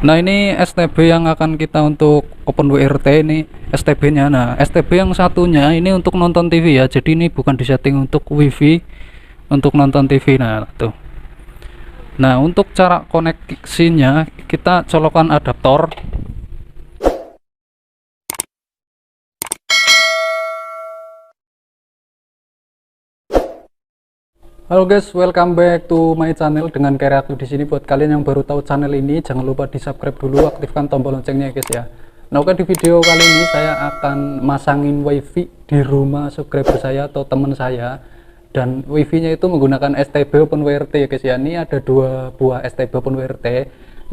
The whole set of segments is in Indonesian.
Nah, ini STB yang akan kita untuk OpenWRT, ini STB nya. Nah, STB yang satunya ini untuk nonton TV ya, jadi ini bukan disetting untuk WiFi, untuk nonton TV. Nah tuh. Nah, untuk cara koneksinya kita colokan adaptor. Halo guys, welcome back to my channel dengan Kere aku di sini. Buat kalian yang baru tahu channel ini, jangan lupa di subscribe dulu, aktifkan tombol loncengnya guys ya. Nah, oke, di video kali ini saya akan masangin wifi di rumah subscriber saya atau teman saya, dan wifi-nya itu menggunakan STB OpenWRT ya guys ya. Ini ada dua buah STB OpenWRT.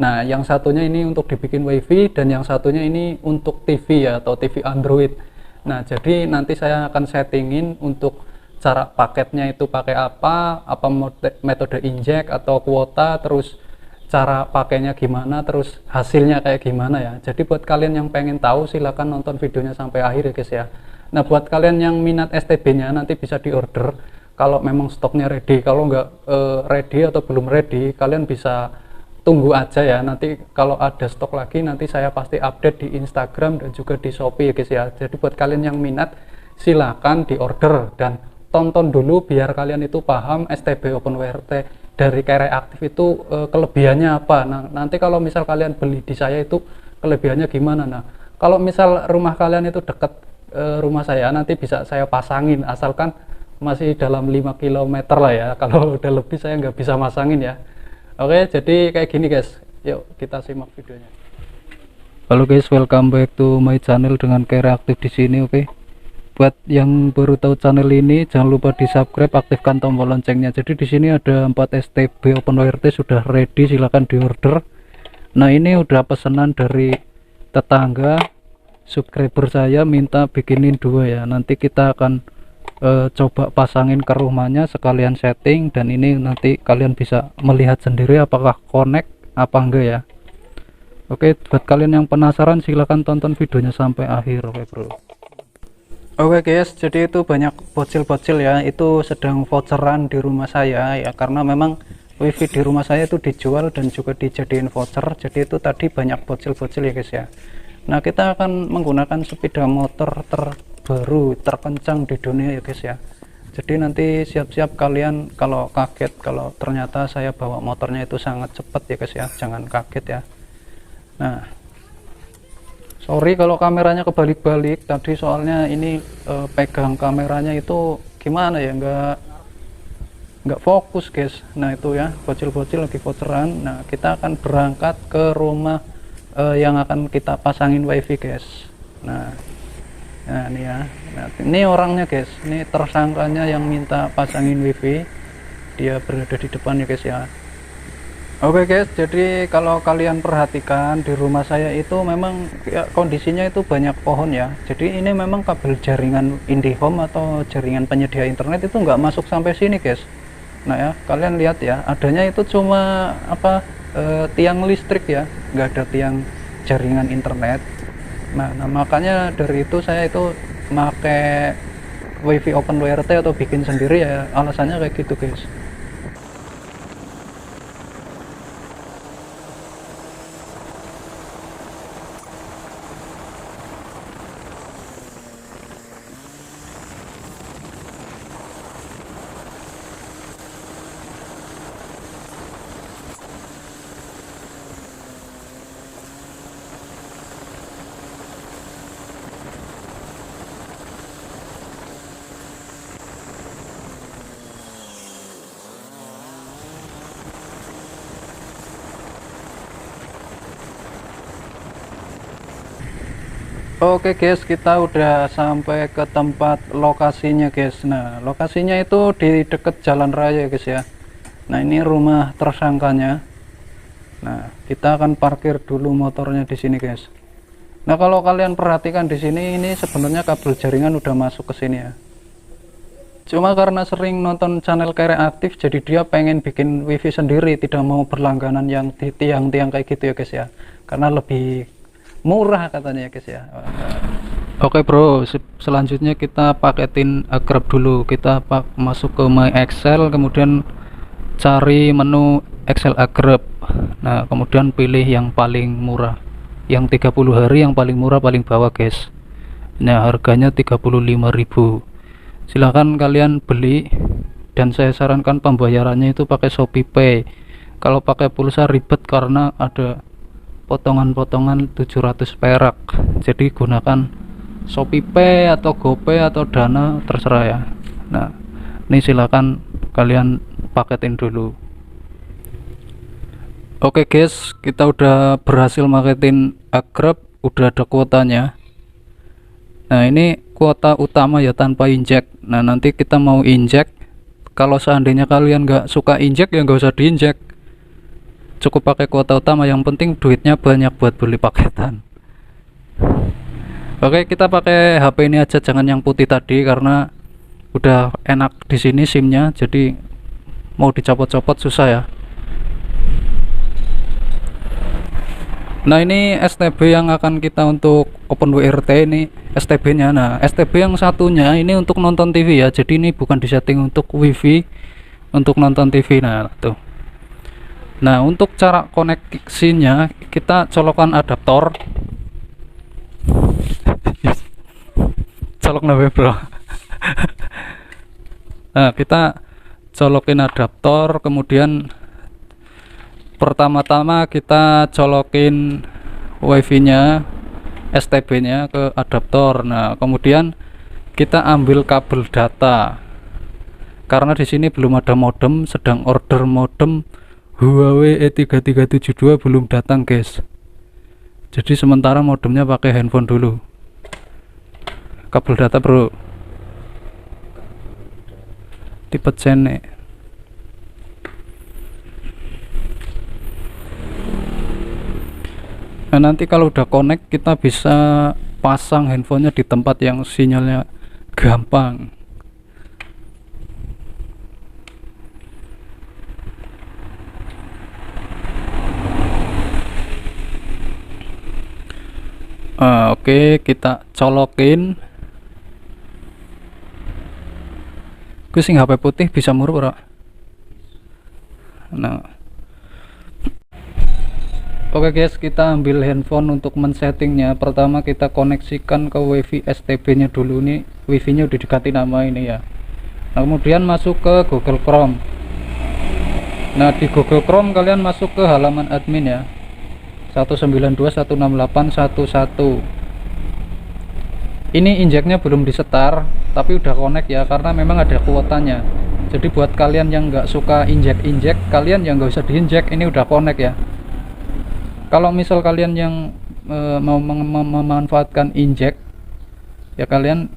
Nah, yang satunya ini untuk dibikin wifi dan yang satunya ini untuk TV ya, atau TV Android. Nah, jadi nanti saya akan settingin untuk cara paketnya itu pakai apa metode injek atau kuota, terus cara pakainya gimana, terus hasilnya kayak gimana ya. Jadi buat kalian yang pengen tahu silahkan nonton videonya sampai akhir ya guys ya. Nah, buat kalian yang minat STB nya nanti bisa diorder kalau memang stoknya ready. Kalau nggak ready atau belum ready, kalian bisa tunggu aja ya. Nanti kalau ada stok lagi nanti saya pasti update di Instagram dan juga di Shopee ya guys ya. Jadi buat kalian yang minat silahkan diorder dan tonton dulu biar kalian itu paham STB OpenWRT dari Kere Aktif itu kelebihannya apa. Nah, nanti kalau misal kalian beli di saya itu kelebihannya gimana. Nah, kalau misal rumah kalian itu dekat rumah saya, nanti bisa saya pasangin asalkan masih dalam 5 km lah ya. Kalau udah lebih saya nggak bisa masangin ya. Oke, jadi kayak gini guys, yuk kita simak videonya. Halo guys, welcome back to my channel dengan Kere Aktif di sini. Oke, buat yang baru tahu channel ini jangan lupa di subscribe, aktifkan tombol loncengnya. Jadi di sini ada 4 STB OpenWRT sudah ready, silahkan diorder. Nah, ini udah pesanan dari tetangga subscriber saya, minta bikinin 2 ya. Nanti kita akan coba pasangin ke rumahnya sekalian setting, dan ini nanti kalian bisa melihat sendiri apakah connect apa enggak ya. Oke, buat kalian yang penasaran silahkan tonton videonya sampai akhir. Oke bro. Oke guys, jadi itu banyak bocil-bocil ya, itu sedang voucheran di rumah saya ya, karena memang wifi di rumah saya itu dijual dan juga dijadiin voucher. Jadi itu tadi banyak bocil-bocil ya guys ya. Nah, kita akan menggunakan sepeda motor terbaru terkencang di dunia ya guys ya. Jadi nanti siap-siap kalian kalau kaget kalau ternyata saya bawa motornya itu sangat cepat ya guys ya, jangan kaget ya. Nah, sorry kalau kameranya kebalik-balik tadi, soalnya ini pegang kameranya itu gimana ya, nggak fokus guys. Nah itu ya, bocil-bocil lagi voucheran. Nah, kita akan berangkat ke rumah yang akan kita pasangin wifi guys. Nah ini ya, nah, ini orangnya guys, ini tersangkanya yang minta pasangin wifi, dia berada di depan ya guys ya. Oke guys, jadi kalau kalian perhatikan di rumah saya itu memang ya, kondisinya itu banyak pohon ya. Jadi ini memang kabel jaringan IndiHome atau jaringan penyedia internet itu nggak masuk sampai sini guys. Nah ya, kalian lihat ya, adanya itu cuma apa, tiang listrik ya, nggak ada tiang jaringan internet. Nah, makanya dari itu saya itu pakai wifi OpenWRT atau bikin sendiri ya, alasannya kayak gitu guys. Oke guys, kita udah sampai ke tempat lokasinya guys. Nah, lokasinya itu di deket jalan raya guys ya. Nah, ini rumah tersangkanya. Nah, kita akan parkir dulu motornya di sini guys. Nah, kalau kalian perhatikan di sini, ini sebenarnya kabel jaringan udah masuk ke sini ya. Cuma karena sering nonton channel Kere Aktif, jadi dia pengen bikin wifi sendiri, tidak mau berlangganan yang di tiang-tiang kayak gitu ya guys ya. Karena lebih murah katanya ya guys ya. Oke bro, selanjutnya kita paketin Grab dulu. Kita masuk ke My Excel, kemudian cari menu Excel Agrep. Nah, kemudian pilih yang paling murah, yang 30 hari, yang paling murah paling bawah guys. Nah, harganya 35.000. Silahkan kalian beli, dan saya sarankan pembayarannya itu pakai Shopee Pay. Kalau pakai pulsa ribet karena ada potongan-potongan 700 perak. Jadi gunakan Shopee Pay atau GoPay atau Dana, terserah ya. Nah, ini silakan kalian paketin dulu. Oke guys, kita udah berhasil maketin Agrep, udah ada kuotanya. Nah, ini kuota utama ya, tanpa injek. Nah, nanti kita mau injek. Kalau seandainya kalian nggak suka injek ya nggak usah diinjek, cukup pakai kuota utama, yang penting duitnya banyak buat beli paketan. Oke, kita pakai HP ini aja, jangan yang putih tadi karena udah enak di sini SIM-nya, jadi mau dicopot-copot susah ya. Nah, ini STB yang akan kita untuk OpenWRT, ini STB-nya. Nah, STB yang satunya ini untuk nonton TV ya, jadi ini bukan disetting untuk WiFi, untuk nonton TV. Nah, tuh. Nah, untuk cara koneksinya kita colokan adaptor. Colok nabe bro. Nah, kita colokin adaptor, kemudian pertama-tama kita colokin WiFi nya, STB nya ke adaptor. Nah, kemudian kita ambil kabel data, karena di sini belum ada modem, sedang order modem Huawei E3372 belum datang guys, jadi sementara modemnya pakai handphone dulu. Kabel data bro, tipe cenek. Nah, nanti kalau udah connect kita bisa pasang handphonenya di tempat yang sinyalnya gampang. Oke, kita colokin. Gue sing HP putih bisa muruk ora? Nah, oke guys, kita ambil handphone untuk men-settingnya. Pertama kita koneksikan ke WiFi STB nya dulu. Nih WiFi nya udah dikasih nama ini ya. Nah, kemudian masuk ke Google Chrome. Nah, di Google Chrome kalian masuk ke halaman admin ya, 192.168.1.1. Ini injeknya belum disetar tapi udah connect ya, karena memang ada kuotanya. Jadi buat kalian yang nggak suka injek-injek, kalian yang nggak usah diinjek, ini udah connect ya. Kalau misal kalian yang mau memanfaatkan injek ya, kalian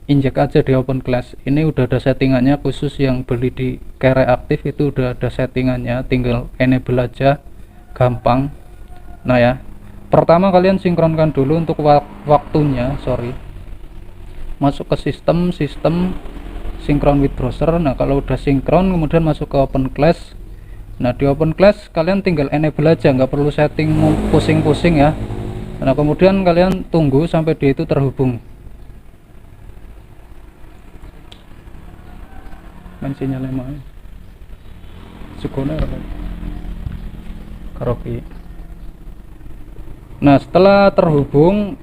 injek aja di OpenClass. Ini udah ada settingannya, khusus yang beli di Kere Aktif itu udah ada settingannya, tinggal enable aja, gampang. Nah ya, pertama kalian sinkronkan dulu untuk waktunya, masuk ke sistem sinkron with browser. Nah, kalau udah sinkron kemudian masuk ke OpenClass. Nah, di OpenClass kalian tinggal enable aja, nggak perlu setting pusing-pusing ya. Nah, kemudian kalian tunggu sampai dia itu terhubung. Main sinyal emang sukone karaoke. Nah, setelah terhubung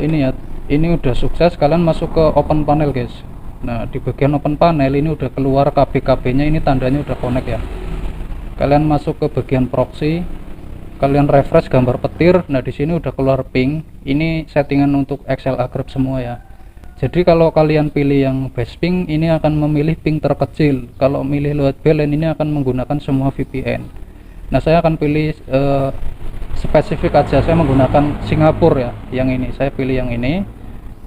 ini ya, ini udah sukses. Kalian masuk ke open panel guys. Nah, di bagian open panel ini udah keluar KB nya, ini tandanya udah connect ya. Kalian masuk ke bagian proxy, kalian refresh gambar petir. Nah, di sini udah keluar ping. Ini settingan untuk Excel Agrep semua ya. Jadi kalau kalian pilih yang base ping, ini akan memilih ping terkecil. Kalau milih load balance, ini akan menggunakan semua VPN. Nah, saya akan pilih spesifik aja, saya menggunakan Singapura ya, yang ini saya pilih yang ini.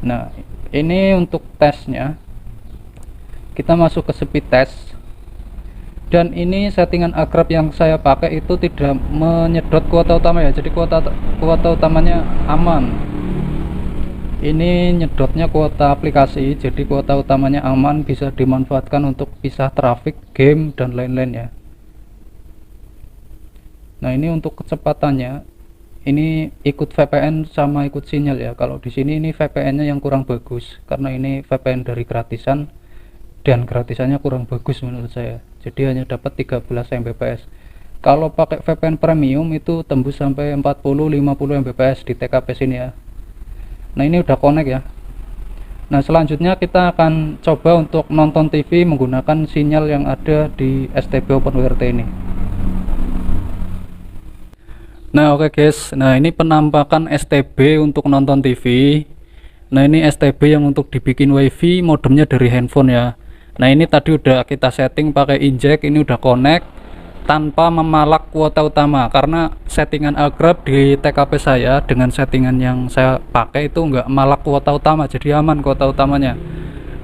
Nah, ini untuk tesnya, kita masuk ke speed test. Dan ini settingan Agrep yang saya pakai itu tidak menyedot kuota utama ya, jadi kuota utamanya aman. Ini nyedotnya kuota aplikasi, jadi kuota utamanya aman, bisa dimanfaatkan untuk pisah traffic, game dan lain-lain ya. Nah, ini untuk kecepatannya, ini ikut VPN sama ikut sinyal ya. Kalau di sini ini VPN-nya yang kurang bagus, karena ini VPN dari gratisan dan gratisannya kurang bagus menurut saya. jadi hanya dapat 13 Mbps. Kalau pakai VPN premium itu tembus sampai 40-50 Mbps di TKP sini ya. Nah ini udah connect ya. Nah selanjutnya kita akan coba untuk nonton TV menggunakan sinyal yang ada di STB OpenWrt ini. Nah oke guys, nah ini penampakan STB untuk nonton TV. Nah ini STB yang untuk dibikin WiFi, modemnya dari handphone ya. Nah ini tadi udah kita setting pakai injek, ini udah connect tanpa memalak kuota utama, karena settingan Agrab di TKP saya dengan settingan yang saya pakai itu enggak malak kuota utama, jadi aman kuota utamanya.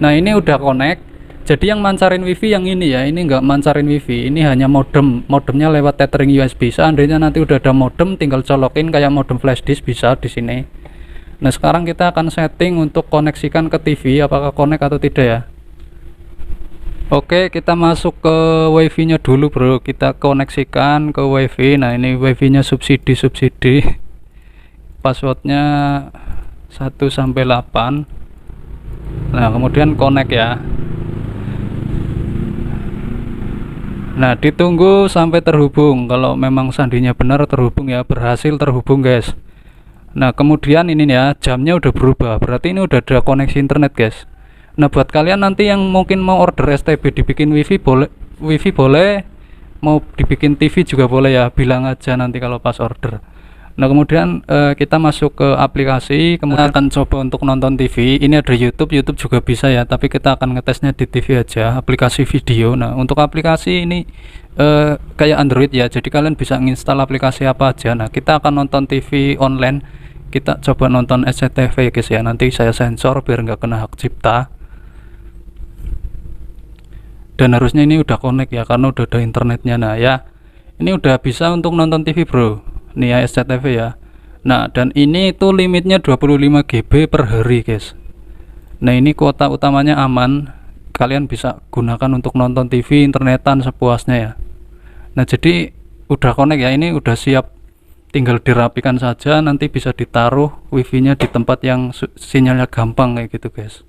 Nah ini udah connect, jadi yang mancarin wifi yang ini ya, ini enggak mancarin wifi, ini hanya modemnya lewat tethering USB. Seandainya nanti udah ada modem, tinggal colokin kayak modem flash disk bisa di sini. Nah sekarang kita akan setting untuk koneksikan ke TV, apakah connect atau tidak ya. Oke, kita masuk ke wifi nya dulu bro, kita koneksikan ke wifi. Nah ini wifi nya subsidi passwordnya 1-8. Nah kemudian connect ya. Nah ditunggu sampai terhubung. Kalau memang sandinya benar terhubung ya, berhasil terhubung guys. Nah kemudian ini ya, jamnya udah berubah, berarti ini udah ada koneksi internet guys. Nah buat kalian nanti yang mungkin mau order STB dibikin wifi boleh, mau dibikin TV juga boleh ya, bilang aja nanti kalau pas order. Nah kemudian kita masuk ke aplikasi, kemudian akan coba untuk nonton TV. Ini ada YouTube juga bisa ya, tapi kita akan ngetesnya di TV aja, aplikasi video. Nah untuk aplikasi ini kayak Android ya, jadi kalian bisa nginstal aplikasi apa aja. Nah kita akan nonton TV online, kita coba nonton SCTV guys ya, nanti saya sensor biar nggak kena hak cipta. Dan harusnya ini udah connect ya, karena udah ada internetnya. Nah ya ini udah bisa untuk nonton TV bro, nih ya SCTV ya. Nah dan ini itu limitnya 25 GB per hari guys. Nah ini kuota utamanya aman, kalian bisa gunakan untuk nonton TV internetan sepuasnya ya. Nah jadi udah connect ya, ini udah siap, tinggal dirapikan saja, nanti bisa ditaruh wifi nya di tempat yang sinyalnya gampang kayak gitu guys.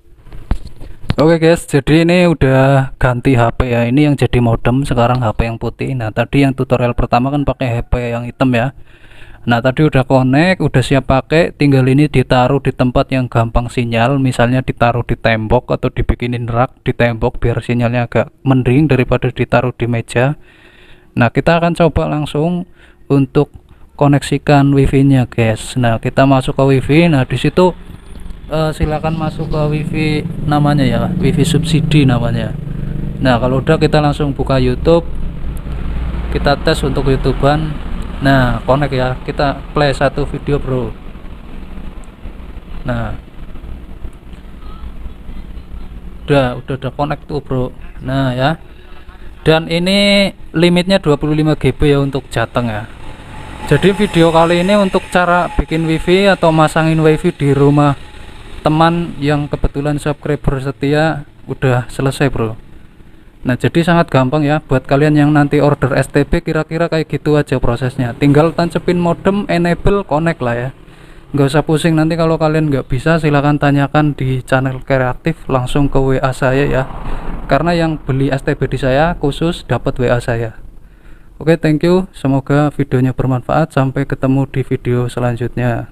Oke guys, jadi ini udah ganti HP ya, ini yang jadi modem, sekarang HP yang putih. Nah tadi yang tutorial pertama kan pakai HP yang hitam ya. Nah tadi udah connect, udah siap pakai, tinggal ini ditaruh di tempat yang gampang sinyal, misalnya ditaruh di tembok atau dibikinin rak di tembok biar sinyalnya agak mending daripada ditaruh di meja. Nah kita akan coba langsung untuk koneksikan wifi nya guys. Nah kita masuk ke wifi, nah disitu silakan masuk ke wifi namanya ya, wifi subsidi namanya. Nah kalau udah kita langsung buka YouTube, kita tes untuk YouTubean. Nah connect ya, kita play satu video bro. Nah udah connect tuh bro. Nah ya, dan ini limitnya 25 GB ya untuk Jateng ya. Jadi video kali ini untuk cara bikin wifi atau masangin wifi di rumah teman yang kebetulan subscriber setia udah selesai bro. Nah jadi sangat gampang ya buat kalian yang nanti order STB, kira-kira kayak gitu aja prosesnya, tinggal tancepin modem, enable, connect lah ya, nggak usah pusing. Nanti kalau kalian nggak bisa silahkan tanyakan di channel kreatif, langsung ke WA saya ya, karena yang beli STB di saya khusus dapat WA saya. Oke, thank you, semoga videonya bermanfaat, sampai ketemu di video selanjutnya.